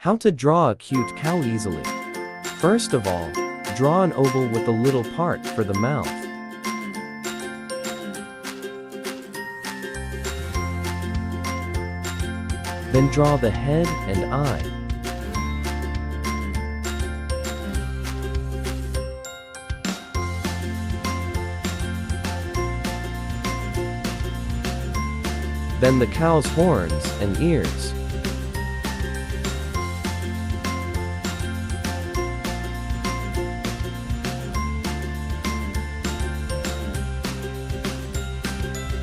How to draw a cute cow easily. First of all, draw an oval with a little part for the mouth. Then draw the head and eye. Then the cow's horns and ears.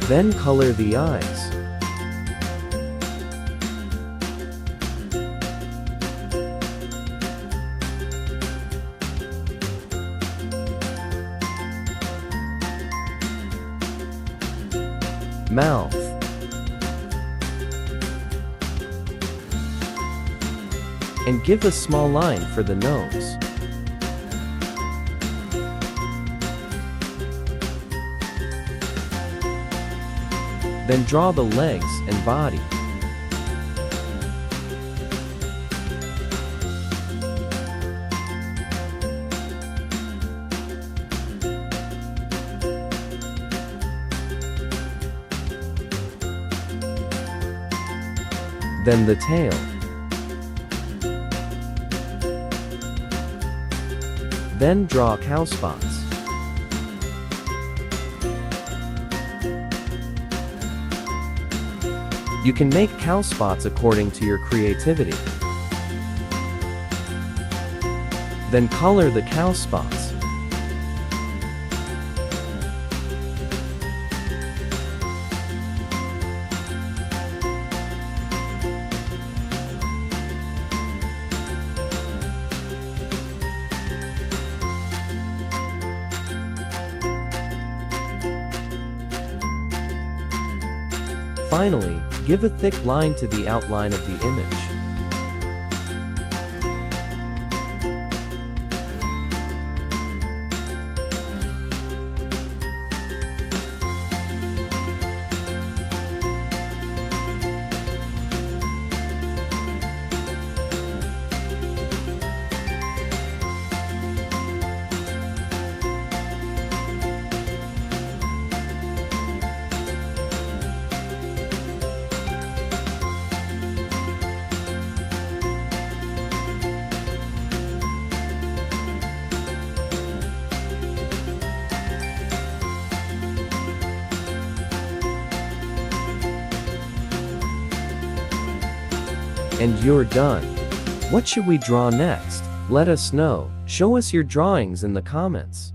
Then color the eyes. Mouth. And give a small line for the nose. Then draw the legs and body. Then the tail. Then draw cow spots. You can make cow spots according to your creativity. Then color the cow spots. Finally, give a thick line to the outline of the image. And you're done. What should we draw next? Let us know. Show us your drawings in the comments.